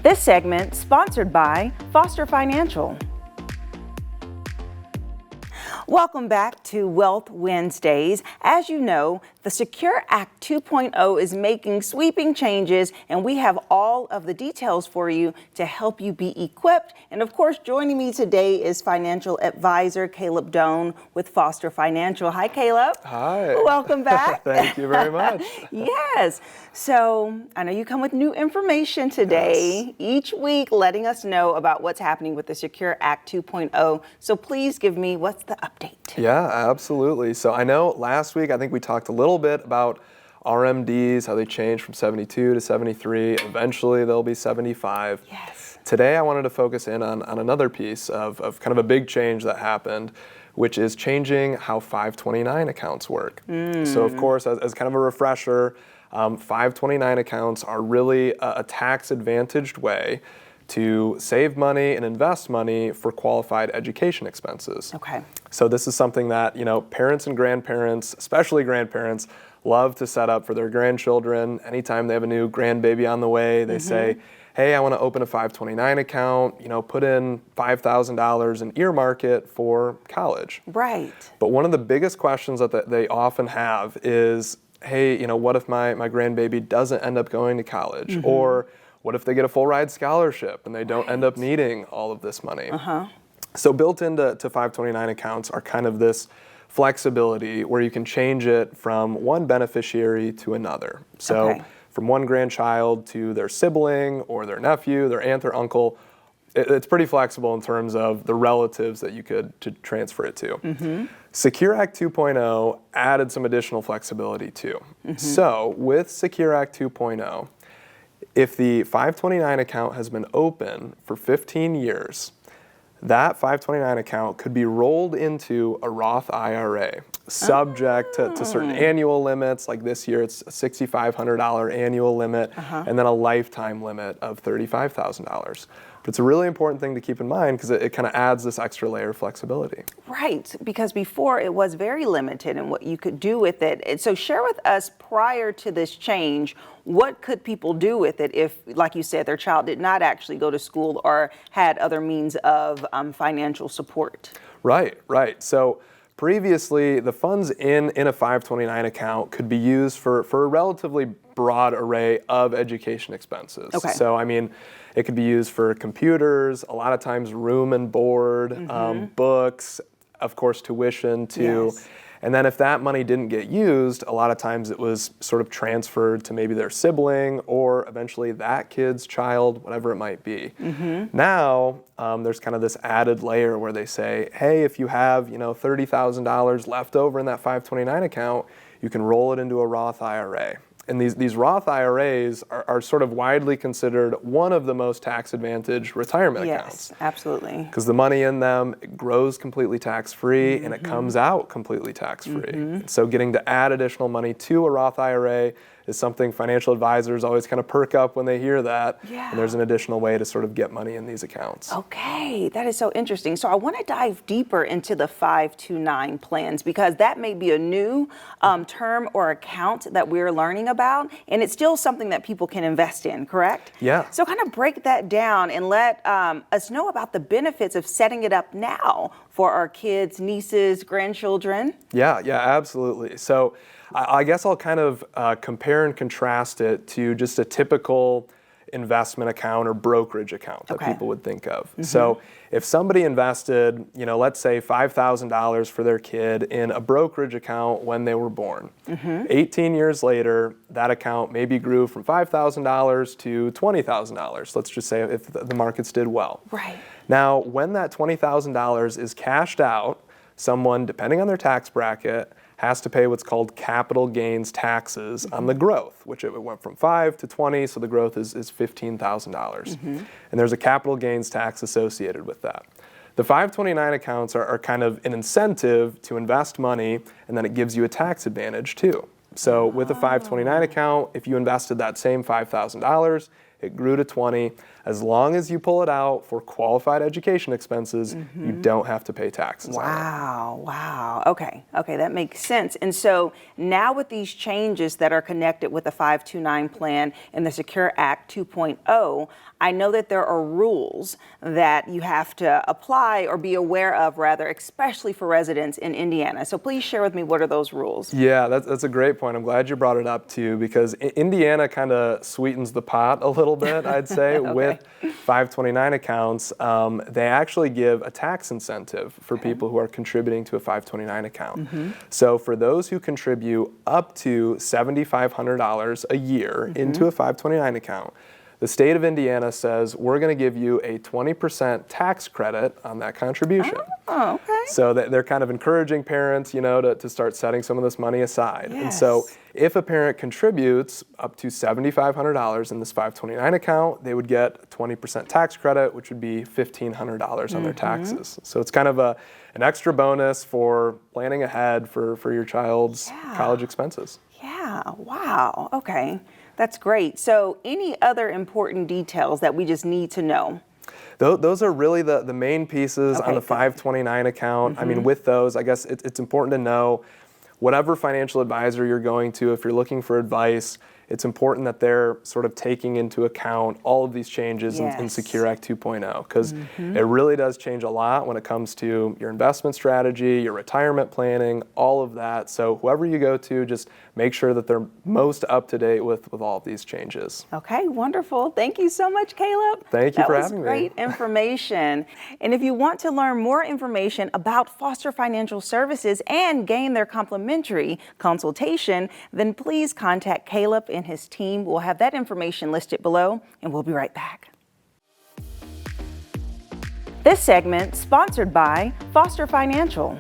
This segment sponsored by Foster Financial. Welcome back to Wealth Wednesdays. As you know, the Secure Act 2.0 is making sweeping changes, and we have all of the details for you to help you be equipped. And of course, joining me today is financial advisor Caleb Doane with Foster Financial. Hi, Caleb. Hi. Welcome back. Thank you very much. Yes. So I know you come with new information today, each week letting us know about what's happening with the Secure Act 2.0. So please give me what's the update. Yeah, absolutely. So I know last week, I think we talked a little bit about RMDs, how they changed from 72 to 73. Eventually, they'll be 75. Yes. Today, I wanted to focus in on another piece of kind of a big change that happened, which is changing how 529 accounts work. So of course, as kind of a refresher, 529 accounts are really a tax-advantaged way to save money and invest money for qualified education expenses. Okay. So this is something that, parents and grandparents, especially grandparents, love to set up for their grandchildren. Anytime they have a new grandbaby on the way, they say, hey, I want to open a 529 account, put in $5,000 and earmark it for college. Right. But one of the biggest questions that they often have is, hey, what if my grandbaby doesn't end up going to college? Or what if they get a full ride scholarship and they don't end up needing all of this money? So built into 529 accounts are kind of this flexibility where you can change it from one beneficiary to another. So from one grandchild to their sibling or their nephew, their aunt or uncle, it's pretty flexible in terms of the relatives that you could transfer it to. Secure Act 2.0 added some additional flexibility too. So with Secure Act 2.0, if the 529 account has been open for 15 years, that 529 account could be rolled into a Roth IRA, subject to certain annual limits. Like this year, it's a $6,500 annual limit, and then a lifetime limit of $35,000. But it's a really important thing to keep in mind because it kind of adds this extra layer of flexibility. Right, because before it was very limited in what you could do with it. And so share with us, prior to this change, what could people do with it if, like you said, their child did not actually go to school or had other means of financial support? Right. So previously, the funds in a 529 account could be used for a relatively broad array of education expenses. So, it could be used for computers, a lot of times room and board, books, of course, tuition too. And then if that money didn't get used, a lot of times it was sort of transferred to maybe their sibling or eventually that kid's child, whatever it might be. Now, there's kind of this added layer where they say, hey, if you have, $30,000 left over in that 529 account, you can roll it into a Roth IRA. And these Roth IRAs are sort of widely considered one of the most tax-advantaged retirement accounts. Yes, absolutely. Because the money in them grows completely tax-free and it comes out completely tax-free. So getting to add additional money to a Roth IRA is something financial advisors always kind of perk up when they hear that. And there's an additional way to sort of get money in these accounts. Okay, that is so interesting. So I want to dive deeper into the 529 plans because that may be a new term or account that we're learning about, and it's still something that people can invest in, correct? Yeah. So kind of break that down and let us know about the benefits of setting it up now for our kids, nieces, grandchildren. Yeah, absolutely. So I guess I'll kind of compare and contrast it to just a typical investment account or brokerage account that people would think of. So if somebody invested, let's say $5,000 for their kid in a brokerage account when they were born, 18 years later, that account maybe grew from $5,000 to $20,000. Let's just say if the markets did well. Right. Now, when that $20,000 is cashed out, someone, depending on their tax bracket, has to pay what's called capital gains taxes on the growth, which it went from 5 to 20, so the growth is $15,000. And there's a capital gains tax associated with that. The 529 accounts are kind of an incentive to invest money, and then it gives you a tax advantage too. So with a 529 account, if you invested that same $5,000, it grew to 20. As long as you pull it out for qualified education expenses, you don't have to pay taxes on it. Wow. Okay, that makes sense. And so now with these changes that are connected with the 529 plan and the Secure Act 2.0, I know that there are rules that you have to apply or be aware of, rather, especially for residents in Indiana. So please share with me, what are those rules? Yeah, that's a great point. I'm glad you brought it up too, because Indiana kind of sweetens the pot a little bit, I'd say, with 529 accounts. They actually give a tax incentive for people who are contributing to a 529 account. So for those who contribute up to $7,500 a year into a 529 account, the state of Indiana says we're going to give you a 20% tax credit on that contribution. Oh, okay. So they're kind of encouraging parents, to start setting some of this money aside. Yes. And so if a parent contributes up to $7,500 in this 529 account, they would get a 20% tax credit, which would be $1,500 on their taxes. So it's kind of an extra bonus for planning ahead for your child's college expenses. Yeah, wow, okay. That's great. So any other important details that we just need to know? Those are really the main pieces on the 529 account. I mean, with those, I guess it's important to know whatever financial advisor you're going to, if you're looking for advice, it's important that they're sort of taking into account all of these changes in Secure Act 2.0, because it really does change a lot when it comes to your investment strategy, your retirement planning, all of that. So whoever you go to, just make sure that they're most up to date with all of these changes. Okay, wonderful. Thank you so much, Caleb. Thank you for having me. That was great information. And if you want to learn more information about Foster Financial Services and gain their complimentary consultation, then please contact Caleb and his team. We'll have that information listed below, and we'll be right back. This segment sponsored by Foster Financial.